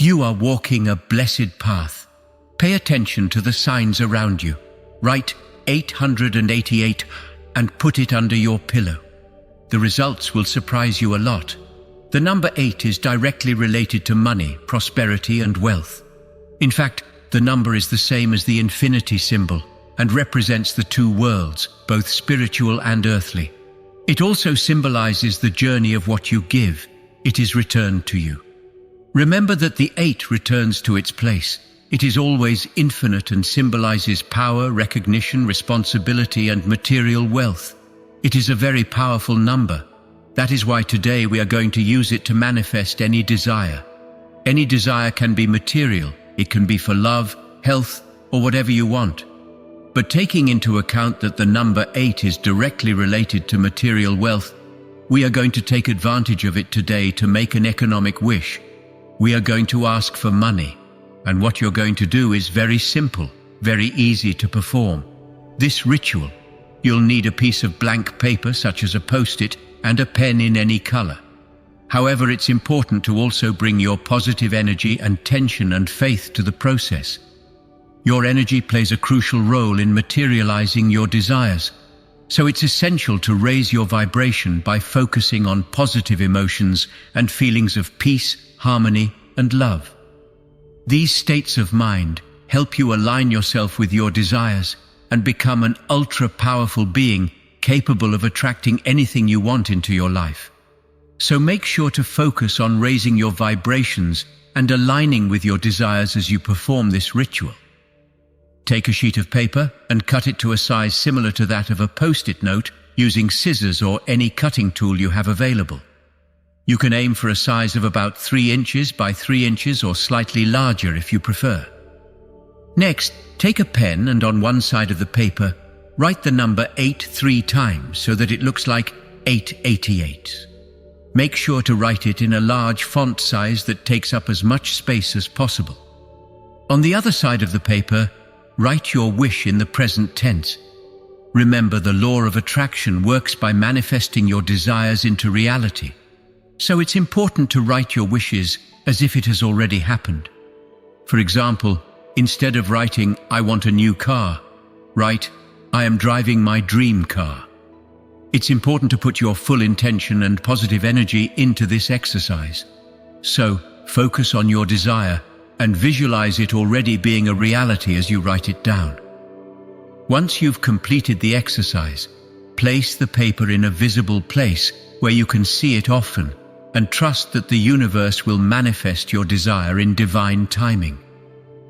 You are walking a blessed path. Pay attention to the signs around you. Write 888 and put it under your pillow. The results will surprise you a lot. The number 8 is directly related to money, prosperity, and wealth. In fact, the number is the same as the infinity symbol and represents the two worlds, both spiritual and earthly. It also symbolizes the journey of what you give. It is returned to you. Remember that the 8 returns to its place. It is always infinite and symbolizes power, recognition, responsibility, and material wealth. It is a very powerful number. That is why today we are going to use it to manifest any desire. Any desire can be material. It can be for love, health, or whatever you want. But taking into account that the number 8 is directly related to material wealth, we are going to take advantage of it today to make an economic wish. We are going to ask for money. And what you're going to do is very simple, very easy to perform. This ritual, you'll need a piece of blank paper such as a post-it and a pen in any color. However, it's important to also bring your positive energy and tension and faith to the process. Your energy plays a crucial role in materializing your desires, so it's essential to raise your vibration by focusing on positive emotions and feelings of peace, harmony, and love. These states of mind help you align yourself with your desires and become an ultra-powerful being capable of attracting anything you want into your life. So make sure to focus on raising your vibrations and aligning with your desires as you perform this ritual. Take a sheet of paper and cut it to a size similar to that of a post-it note using scissors or any cutting tool you have available. You can aim for a size of about 3 inches by 3 inches or slightly larger if you prefer. Next, take a pen and on one side of the paper, write the number 8 3 times so that it looks like 888. Make sure to write it in a large font size that takes up as much space as possible. On the other side of the paper, write your wish in the present tense. Remember, the law of attraction works by manifesting your desires into reality. So it's important to write your wishes as if it has already happened. For example, instead of writing, "I want a new car," write, "I am driving my dream car." It's important to put your full intention and positive energy into this exercise. So, focus on your desire and visualize it already being a reality as you write it down. Once you've completed the exercise, place the paper in a visible place where you can see it often and trust that the universe will manifest your desire in divine timing.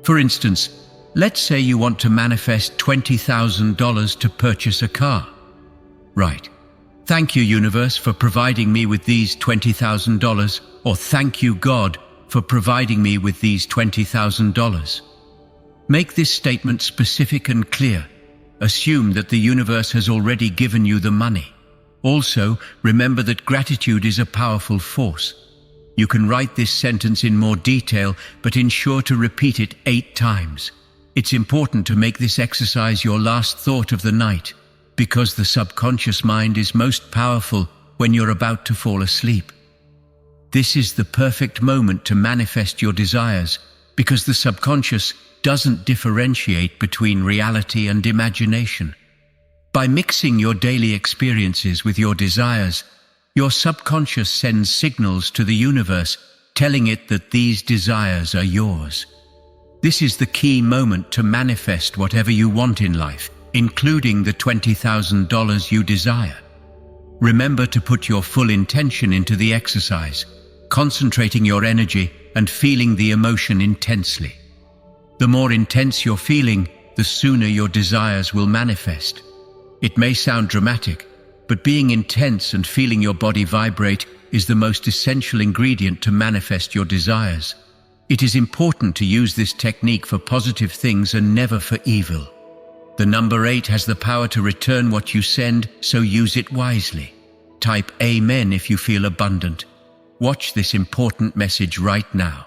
For instance, let's say you want to manifest $20,000 to purchase a car. Right. Thank you, universe, for providing me with these $20,000, or thank you, God, for providing me with these $20,000. Make this statement specific and clear. Assume that the universe has already given you the money. Also, remember that gratitude is a powerful force. You can write this sentence in more detail, but ensure to repeat it 8 times. It's important to make this exercise your last thought of the night, because the subconscious mind is most powerful when you're about to fall asleep. This is the perfect moment to manifest your desires, because the subconscious doesn't differentiate between reality and imagination. By mixing your daily experiences with your desires, your subconscious sends signals to the universe, telling it that these desires are yours. This is the key moment to manifest whatever you want in life, including the $20,000 you desire. Remember to put your full intention into the exercise, concentrating your energy and feeling the emotion intensely. The more intense you're feeling, the sooner your desires will manifest. It may sound dramatic, but being intense and feeling your body vibrate is the most essential ingredient to manifest your desires. It is important to use this technique for positive things and never for evil. The number 8 has the power to return what you send, so use it wisely. Type Amen if you feel abundant. Watch this important message right now.